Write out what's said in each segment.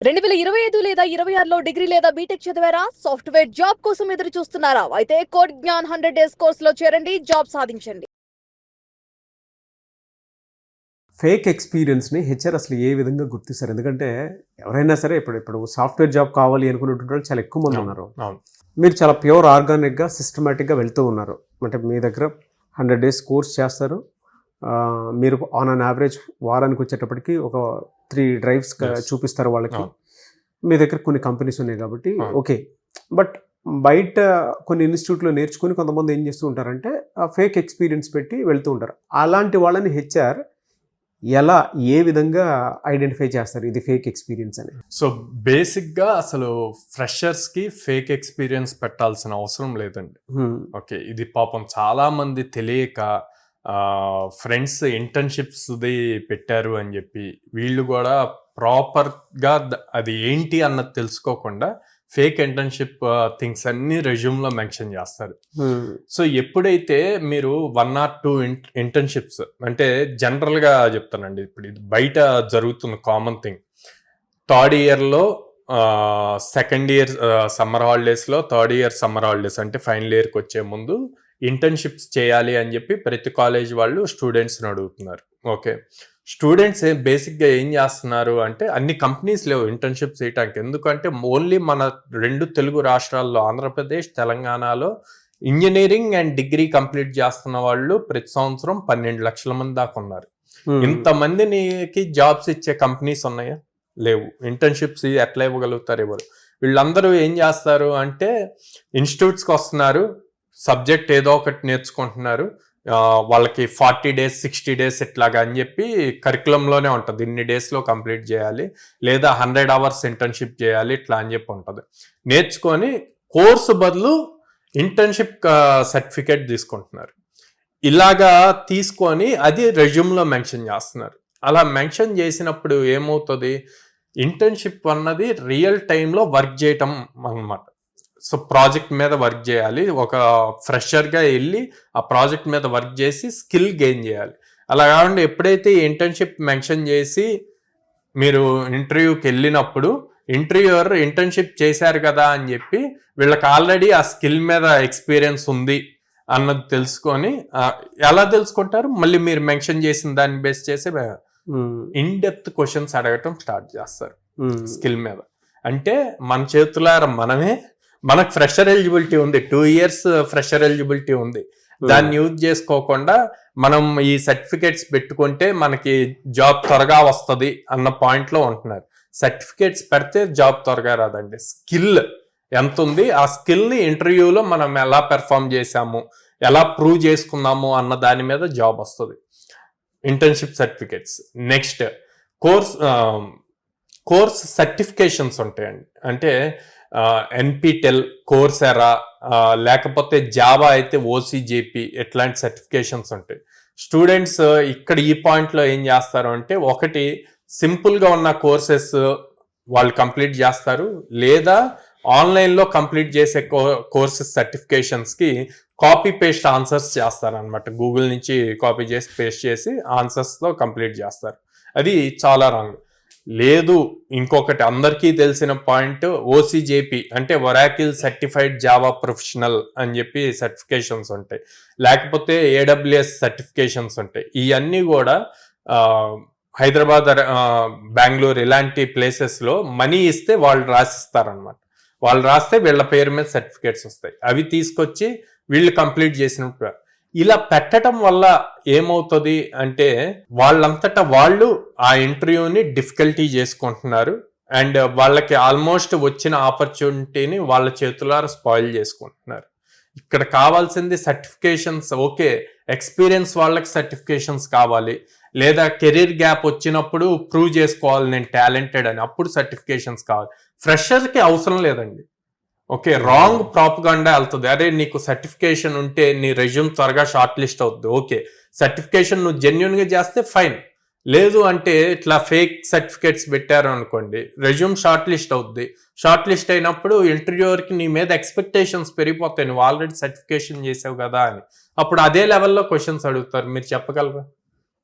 2025 లేదా 26లో డిగ్రీ లేదా బీటెక్ చదివారా? సాఫ్ట్‌వేర్ జాబ్ కోసం ఎదురు చూస్తున్నారా? అయితే కోడ్ జ్ఞాన్ 100 డేస్ కోర్సులో చేరండి, జాబ్ సాధించండి. ఫేక్ ఎక్స్‌పీరియన్స్‌ని హెచ్‌ఆర్ అసలు ఏ విధంగా గుర్తిస్తారు? ఎందుకంటే ఎవరైనా సరే ఇప్పుడు సాఫ్ట్‌వేర్ జాబ్ కావాలి అనుకునేటువంటి వాళ్ళు చాలా ఎక్కువ మంది ఉన్నారు. అవును. మీరు చాలా ప్యూర్ ఆర్గానిక్‌గా, సిస్టమాటిక్‌గా వెళ్తూ ఉన్నారు. అంటే మీ దగ్గర 100 డేస్ కోర్స్ చేస్తారు. మీరు ఆన్ అన్ యావరేజ్ వారానికి వచ్చేటప్పటికి ఒక 3 డ్రైవ్స్ Yes. చూపిస్తారు వాళ్ళకి. అవును. మీ దగ్గర కొన్ని కంపెనీస్ ఉన్నాయి కాబట్టి అవును. ఓకే. బట్ బయట కొన్ని ఇన్‌స్టిట్యూట్‌లో నేర్చుకొని కొంతమంది ఏం చేస్తూ ఉంటారంటే ఫేక్ ఎక్స్‌పీరియన్స్ పెట్టి వెళ్తూ ఉంటారు. అలాంటి వాళ్ళని హెచ్‌ఆర్ ఎలా, ఏ విధంగా ఐడెంటిఫై చేస్తారు ఇది ఫేక్ ఎక్స్‌పీరియన్స్ అని? సో బేసిక్గా అసలు ఫ్రెషర్స్కి ఫేక్ ఎక్స్పీరియన్స్ పెట్టాల్సిన అవసరం లేదండి. ఓకే, ఇది పాపం చాలా మంది తెలియక ఫ్రెండ్స్ ఇంటర్న్షిప్స్ది పెట్టారు అని చెప్పి వీళ్ళు కూడా ప్రాపర్గా అది ఏంటి అన్నది తెలుసుకోకుండా ఫేక్ ఇంటర్న్షిప్ థింగ్స్ అన్ని రెజ్యూమ్లో మెన్షన్ చేస్తారు. సో ఎప్పుడైతే మీరు 1 or 2 ఇంటర్న్షిప్స్ అంటే జనరల్గా చెప్తానండి, ఇప్పుడు ఇది బయట జరుగుతున్న కామన్ థింగ్. థర్డ్ ఇయర్లో సెకండ్ ఇయర్ సమ్మర్ హాలిడేస్లో, థర్డ్ ఇయర్ సమ్మర్ హాలిడేస్ అంటే ఫైనల్ ఇయర్కి వచ్చే ముందు ఇంటర్న్షిప్స్ చేయాలి అని చెప్పి ప్రతి కాలేజ్ వాళ్ళు స్టూడెంట్స్ని అడుగుతున్నారు. ఓకే, స్టూడెంట్స్ బేసిక్గా ఏం చేస్తున్నారు అంటే అన్ని కంపెనీస్ లేవు ఇంటర్న్షిప్స్ చేయడానికి. ఎందుకంటే ఓన్లీ మన 2 తెలుగు రాష్ట్రాల్లో ఆంధ్రప్రదేశ్, తెలంగాణలో ఇంజనీరింగ్ అండ్ డిగ్రీ కంప్లీట్ చేస్తున్న వాళ్ళు ప్రతి సంవత్సరం 12 లక్షల మంది దాకా ఉన్నారు. ఇంతమందికి జాబ్స్ ఇచ్చే కంపెనీస్ ఉన్నాయా? లేవు. ఇంటర్న్షిప్స్ ఎట్లా ఇవ్వగలుగుతారు? ఎవరు? వీళ్ళందరూ ఏం చేస్తారు అంటే ఇన్స్టిట్యూట్స్కి వస్తున్నారు, సబ్జెక్ట్ ఏదో ఒకటి నేర్చుకుంటున్నారు, వాళ్ళకి 40 days 60 days ఇట్లాగా అని చెప్పి కరికులంలోనే ఉంటుంది, ఇన్ని డేస్లో కంప్లీట్ చేయాలి లేదా 100 hours ఇంటర్న్షిప్ చేయాలి ఇట్లా అని చెప్పి ఉంటుంది. నేర్చుకొని కోర్సు బదులు ఇంటర్న్షిప్ సర్టిఫికేట్ తీసుకుంటున్నారు. ఇలాగా తీసుకొని అది రెజ్యూమ్లో మెన్షన్ చేస్తున్నారు. అలా మెన్షన్ చేసినప్పుడు ఏమవుతుంది, ఇంటర్న్షిప్ అన్నది రియల్ టైంలో వర్క్ చేయటం అన్నమాట. సో ప్రాజెక్ట్ మీద వర్క్ చేయాలి, ఒక ఫ్రెషర్గా వెళ్ళి ఆ ప్రాజెక్ట్ మీద వర్క్ చేసి స్కిల్ గెయిన్ చేయాలి. అలా కాకుండా ఎప్పుడైతే ఇంటర్న్షిప్ మెన్షన్ చేసి మీరు ఇంటర్వ్యూకి వెళ్ళినప్పుడు ఇంటర్వ్యూయర్ ఇంటర్న్షిప్ చేశారు కదా అని చెప్పి వీళ్ళకి ఆల్రెడీ ఆ స్కిల్ మీద ఎక్స్పీరియన్స్ ఉంది అన్నది తెలుసుకొని ఎలా తెలుసుకుంటారు, మళ్ళీ మీరు మెన్షన్ చేసిన దాన్ని బేస్ చేసి ఇన్ డెప్త్ క్వశ్చన్స్ అడగటం స్టార్ట్ చేస్తారు స్కిల్ మీద. అంటే మన చేతులారా మనకు ఫ్రెషర్ ఎలిజిబిలిటీ ఉంది, 2 years ఫ్రెషర్ ఎలిజిబిలిటీ ఉంది, దాన్ని యూజ్ చేసుకోకుండా మనం ఈ సర్టిఫికేట్స్ పెట్టుకుంటే మనకి జాబ్ త్వరగా వస్తుంది అన్న పాయింట్లో ఉంటున్నారు. సర్టిఫికేట్స్ పెడితే జాబ్ త్వరగా రాదండి. స్కిల్ ఎంత ఉంది, ఆ స్కిల్ని ఇంటర్వ్యూలో మనం ఎలా పెర్ఫామ్ చేసాము, ఎలా ప్రూవ్ చేసుకున్నాము అన్న దాని మీద జాబ్ వస్తుంది. Internship certificates. Next course certifications ఉంటాయండి. అంటే ఎన్పిటెల్, కోర్సెరా, లేకపోతే జావా అయితే ఓసిజేపి ఇట్లాంటి సర్టిఫికేషన్స్ ఉంటాయి. స్టూడెంట్స్ ఇక్కడ ఈ పాయింట్లో ఏం చేస్తారు అంటే ఒకటి సింపుల్గా ఉన్న కోర్సెస్ వాళ్ళు కంప్లీట్ చేస్తారు, లేదా ఆన్లైన్లో కంప్లీట్ చేసే కోర్సెస్ సర్టిఫికేషన్స్కి కాపీ పేస్ట్ ఆన్సర్స్ చేస్తారు అనమాట. గూగుల్ నుంచి కాపీ చేసి పేస్ట్ చేసి ఆన్సర్స్తో కంప్లీట్ చేస్తారు. అది చాలా రాంగ్. లేదు, ఇంకొకటి అందరికీ తెలిసిన పాయింట్ ఓసిజేపి అంటే ఒరాకిల్ సర్టిఫైడ్ జావా ప్రొఫెషనల్ అని చెప్పి సర్టిఫికేషన్స్ ఉంటాయి, లేకపోతే ఏడబ్ల్యూఎస్ సర్టిఫికేషన్స్ ఉంటాయి. ఇవన్నీ కూడా హైదరాబాద్, బెంగళూరు ఇలాంటి ప్లేసెస్లో మనీ ఇస్తే వాళ్ళు రాసిస్తారనమాట. వాళ్ళు రాస్తే వీళ్ళ పేరు మీద సర్టిఫికేట్స్ వస్తాయి, అవి తీసుకొచ్చి వీళ్ళు కంప్లీట్ చేసినప్పుడు. ఇలా పెట్టడం వల్ల ఏమవుతుంది అంటే వాళ్ళంతటా వాళ్ళు ఆ ఇంటర్వ్యూని డిఫికల్టీ చేసుకుంటున్నారు అండ్ వాళ్ళకి ఆల్మోస్ట్ వచ్చిన ఆపర్చునిటీని వాళ్ళ చేతులారా స్పాయిల్ చేసుకుంటున్నారు. ఇక్కడ కావాల్సింది సర్టిఫికేషన్స్. ఓకే, ఎక్స్పీరియన్స్ వాళ్ళకి సర్టిఫికేషన్స్ కావాలి, లేదా కెరీర్ గ్యాప్ వచ్చినప్పుడు ప్రూవ్ చేసుకోవాలి నేను టాలెంటెడ్ అని, అప్పుడు సర్టిఫికేషన్స్ కావాలి. ఫ్రెషర్కి అవసరం లేదండి. ఓకే, రాంగ్ ప్రాపగాండా వెళ్తుంది. అరే నీకు సర్టిఫికేషన్ ఉంటే నీ రెజ్యూమ్ త్వరగా షార్ట్ లిస్ట్ అవుతుంది. ఓకే, సర్టిఫికేషన్ నువ్వు జెన్యున్గా చేస్తే ఫైన్, లేదు అంటే ఇట్లా ఫేక్ సర్టిఫికేట్స్ పెట్టారు అనుకోండి, రెజ్యూమ్ షార్ట్ లిస్ట్ అవుద్ది. షార్ట్ లిస్ట్ అయినప్పుడు ఇంటర్వ్యూవర్కి నీ మీద ఎక్స్పెక్టేషన్స్ పెరిగిపోతాయి, నువ్వు ఆల్రెడీ సర్టిఫికేషన్ చేసావు కదా అని. అప్పుడు అదే లెవెల్లో క్వశ్చన్స్ అడుగుతారు, మీరు చెప్పగలరా?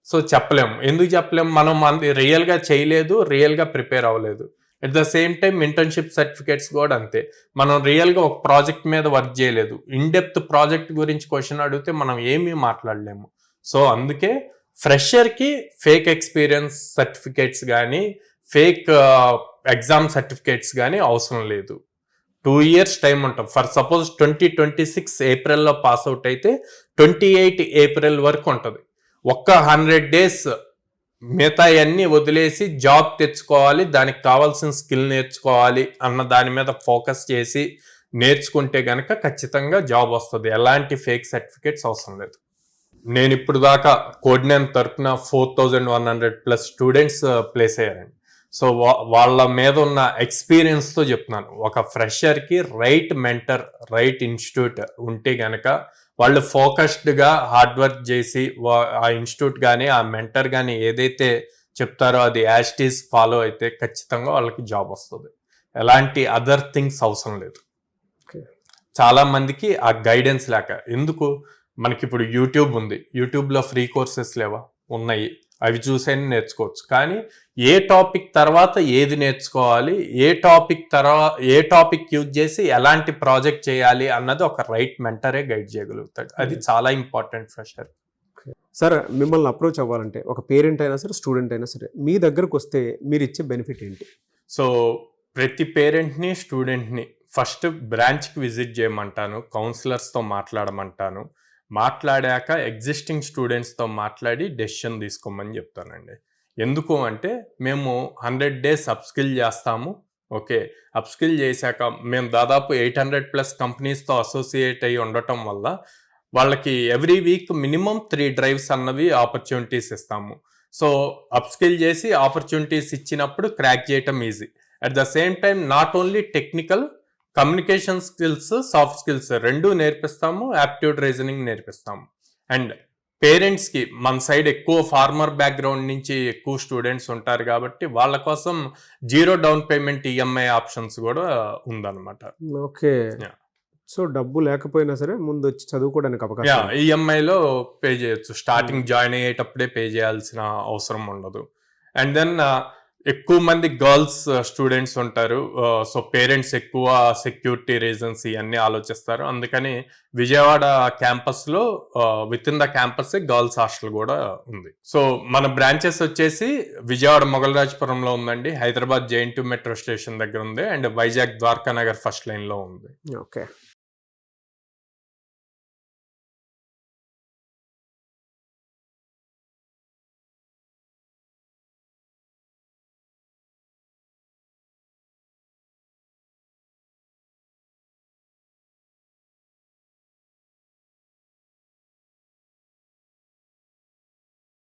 సో చెప్పలేము. ఎందుకు చెప్పలేము? మనం రియల్గా చేయలేదు, రియల్గా ప్రిపేర్ అవ్వలేదు. At the same time internship certificates కూడా అంతే. మనం రియల్గా ఒక ప్రాజెక్ట్ మీద వర్క్ చేయలేదు, ఇన్ డెప్త్ ప్రాజెక్ట్ గురించి క్వశ్చన్ అడిగితే మనం ఏమీ మాట్లాడలేము. సో అందుకే ఫ్రెషర్కి ఫేక్ ఎక్స్పీరియన్స్ సర్టిఫికేట్స్ కానీ ఫేక్ ఎగ్జామ్ సర్టిఫికేట్స్ కానీ అవసరం లేదు. 2 years టైం ఉంటుంది. ఫర్ సపోజ్ 2026 ఏప్రిల్లో పాస్ అవుట్ అయితే 28 ఏప్రిల్ వరకు ఉంటుంది. ఒక్క 100 days మిగతా అన్ని వదిలేసి జాబ్ తెచ్చుకోవాలి, దానికి కావాల్సిన స్కిల్ నేర్చుకోవాలి అన్న దాని మీద ఫోకస్ చేసి నేర్చుకుంటే గనక ఖచ్చితంగా జాబ్ వస్తుంది. ఎలాంటి ఫేక్ సర్టిఫికేట్స్ అవసరం లేదు. నేను ఇప్పుడు దాకా కోడ్న్యాన్ తరపున 4100+ స్టూడెంట్స్ ప్లేస్ అయ్యారండి. సో వాళ్ళ మీద ఉన్న ఎక్స్పీరియన్స్తో చెప్తున్నాను. ఒక ఫ్రెషర్కి రైట్ మెంటర్, రైట్ ఇన్స్టిట్యూట్ ఉంటే గనక వాళ్ళు ఫోకస్డ్గా హార్డ్ వర్క్ చేసి ఆ ఇన్స్టిట్యూట్ కానీ ఆ మెంటర్ కానీ ఏదైతే చెప్తారో అది యాస్టీస్ ఫాలో అయితే ఖచ్చితంగా వాళ్ళకి జాబ్ వస్తుంది. ఎలాంటి అదర్ థింగ్స్ అవసరం లేదు. చాలా మందికి ఆ గైడెన్స్ లేక, ఎందుకు మనకి ఇప్పుడు యూట్యూబ్ ఉంది, యూట్యూబ్లో ఫ్రీ కోర్సెస్ లేవా? ఉన్నాయి, అవి చూసైనా నేర్చుకోవచ్చు. కానీ ఏ టాపిక్ తర్వాత ఏది నేర్చుకోవాలి, ఏ టాపిక్ యూజ్ చేసి ఎలాంటి ప్రాజెక్ట్ చేయాలి అన్నది ఒక రైట్ మెంటరే గైడ్ చేయగలుగుతాడు. అది చాలా ఇంపార్టెంట్ ఫ్రెషర్. సార్, మిమ్మల్ని అప్రోచ్ అవ్వాలంటే ఒక పేరెంట్ అయినా సరే, స్టూడెంట్ అయినా సరే, మీ దగ్గరకు వస్తే మీరు ఇచ్చే బెనిఫిట్ ఏంటి? సో ప్రతి పేరెంట్ని, స్టూడెంట్ని ఫస్ట్ బ్రాంచ్కి విజిట్ చేయమంటాను, కౌన్సిలర్స్తో మాట్లాడమంటాను. మాట్లాడాక ఎగ్జిస్టింగ్ స్టూడెంట్స్తో మాట్లాడి డెసిషన్ తీసుకోమని చెప్తానండి. ఎందుకు అంటే మేము 100 days అప్స్కిల్ చేస్తాము. ఓకే, అప్స్కిల్ చేశాక మేము దాదాపు 800+ కంపెనీస్తో అసోసియేట్ అయ్యి ఉండటం వల్ల వాళ్ళకి ఎవ్రీ వీక్ మినిమం 3 drives అన్నవి ఆపర్చునిటీస్ ఇస్తాము. సో అప్స్కిల్ చేసి ఆపర్చునిటీస్ ఇచ్చినప్పుడు క్రాక్ చేయటం easy. At the same time not only technical, communication skills, soft skills రెండూ నేర్పిస్తాము, యాప్టిట్యూడ్ రీజనింగ్ నేర్పిస్తాము. అండ్ పేరెంట్స్కి మన సైడ్ ఎక్కువ ఫార్మర్ బ్యాక్గ్రౌండ్ నుంచి ఎక్కువ స్టూడెంట్స్ ఉంటారు కాబట్టి వాళ్ళ కోసం 0 down payment EMI ఆప్షన్స్ కూడా ఉందన్నమాట. ఓకే, సో డబ్బు లేకపోయినా సరే ముందు వచ్చి చదువుకోవడానికి అవకాశం. ఈఎంఐలో పే చేయొచ్చు. స్టార్టింగ్ జాయిన్ అయ్యేటప్పుడే పే చేయాల్సిన అవసరం ఉండదు. అండ్ దెన్ ఎక్కువ మంది గర్ల్స్ స్టూడెంట్స్ ఉంటారు. సో పేరెంట్స్ ఎక్కువ సెక్యూరిటీ రీజన్స్ ఇవన్నీ ఆలోచిస్తారు. అందుకని విజయవాడ క్యాంపస్లో with in the campus girls hostel కూడా ఉంది. సో మన బ్రాంచెస్ వచ్చేసి విజయవాడ మొగల్రాజపురంలో ఉందండి, హైదరాబాద్ JNT మెట్రో స్టేషన్ దగ్గర ఉంది, అండ్ వైజాగ్ ద్వారకా నగర్ ఫస్ట్ లైన్లో ఉంది. ఓకే.